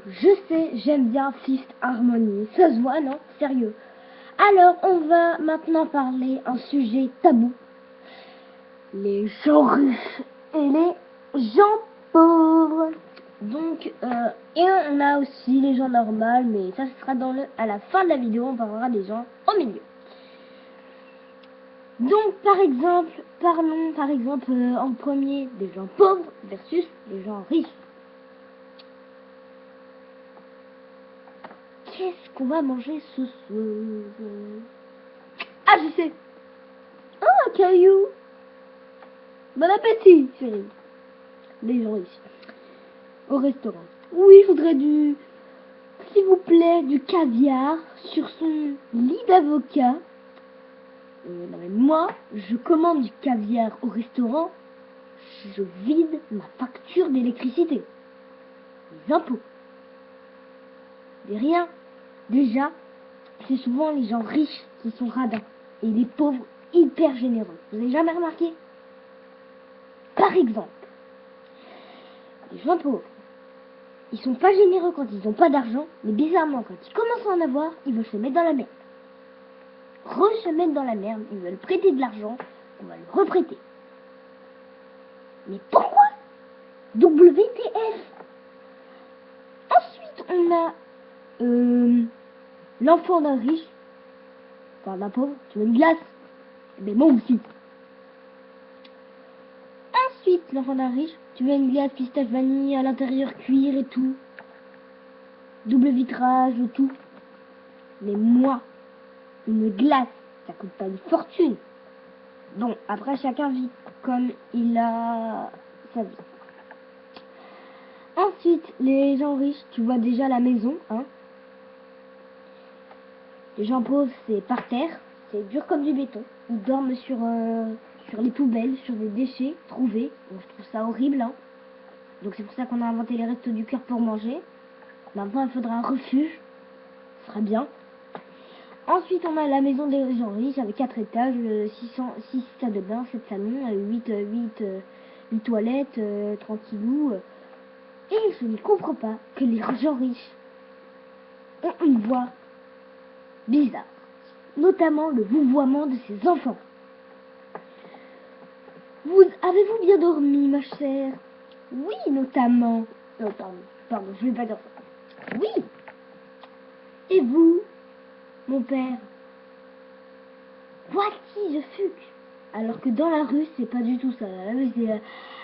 Je sais, j'aime bien Fifth Harmony. Ça se voit, non? Sérieux. Alors, on va maintenant parler un sujet tabou. Les gens riches et les gens pauvres. Donc, et on a aussi les gens normaux, mais ça ce sera à la fin de la vidéo, on parlera des gens au milieu. Donc, parlons par exemple en premier des gens pauvres versus les gens riches. Qu'est-ce qu'on va manger ce soir? Ah, je sais. Un caillou. Bon appétit, chérie. Les gens riches. Au restaurant. Oui, je voudrais s'il vous plaît, du caviar sur son lit d'avocat. Non mais moi, je commande du caviar au restaurant, je vide ma facture d'électricité. Les impôts. Mais rien. Déjà, c'est souvent les gens riches qui sont radins et les pauvres hyper généreux. Vous avez jamais remarqué? Par exemple, les gens pauvres, ils sont pas généreux quand ils n'ont pas d'argent, mais bizarrement, quand ils commencent à en avoir, ils veulent se mettre dans la merde. Se mettre dans la merde, ils veulent prêter de l'argent, on va le reprêter. Mais pourquoi? WTF. Ensuite, on a l'enfant d'un riche, enfin d'un pauvre, tu veux une glace? Mais moi aussi. Ensuite, l'enfant d'un riche, tu veux une glace pistache vanille à l'intérieur cuir et tout, double vitrage et tout. Mais moi, une glace, ça coûte pas une fortune. Bon, après chacun vit comme il a sa vie. Ensuite, les gens riches, tu vois déjà la maison, hein. Les gens pauvres, c'est par terre, c'est dur comme du béton. Ils dorment sur les poubelles, sur des déchets trouvés. Donc, je trouve ça horrible, hein. Donc c'est pour ça qu'on a inventé les restos du cœur pour manger. Maintenant, il faudra un refuge. Ce sera bien. Ensuite, on a la maison des gens riches avec 4 étages, 6 salles de bain, 7 salons, 8 toilettes, tranquillou. Et je ne comprends pas que les gens riches ont une voix bizarre. Notamment le vouvoiement de ses enfants. Avez-vous bien dormi, ma chère? Oui, notamment. Non, pardon, je vais pas dire ça. Oui. Et vous, mon père? Voici, je fuck. Alors que dans la rue, c'est pas du tout ça. Dans la rue, c'est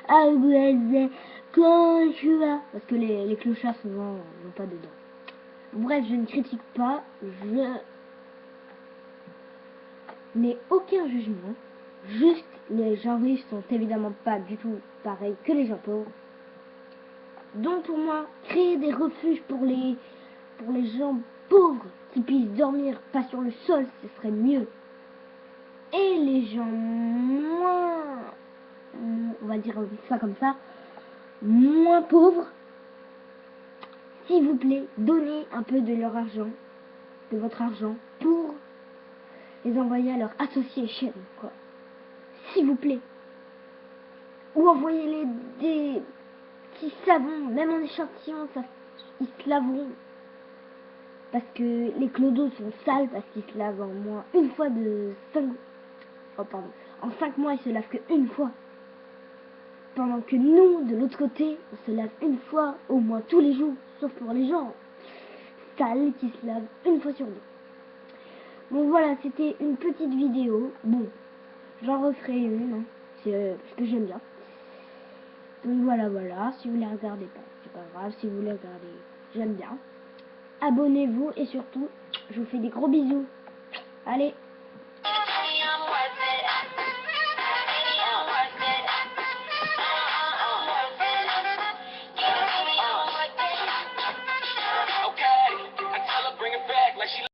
ah ouais, quand tu vas. Parce que les clochards souvent n'ont pas dedans. Bref, je ne critique pas. Je n'ai aucun jugement. Juste, les gens riches sont évidemment pas du tout pareils que les gens pauvres. Donc pour moi, créer des refuges pour les gens pauvres qui puissent dormir pas sur le sol, ce serait mieux. Et les gens moins, on va dire ça comme ça, moins pauvres, s'il vous plaît, donnez un peu de leur argent, de votre argent, pour les envoyer à leur association, quoi. S'il vous plaît. Ou envoyez-les des petits savons, même en échantillon, ils se laveront. Parce que les clodos sont sales, parce qu'ils se lavent en moins une fois en 5 mois, ils se lavent qu'une fois. Pendant que nous, de l'autre côté, on se lave une fois au moins tous les jours, sauf pour les gens sales qui se lavent une fois sur deux. Bon voilà, c'était une petite vidéo. Bon, j'en referai une, hein, parce que j'aime bien. Donc voilà, si vous les regardez pas, c'est pas grave, si vous les regardez, j'aime bien. Abonnez-vous et surtout, je vous fais des gros bisous. Allez.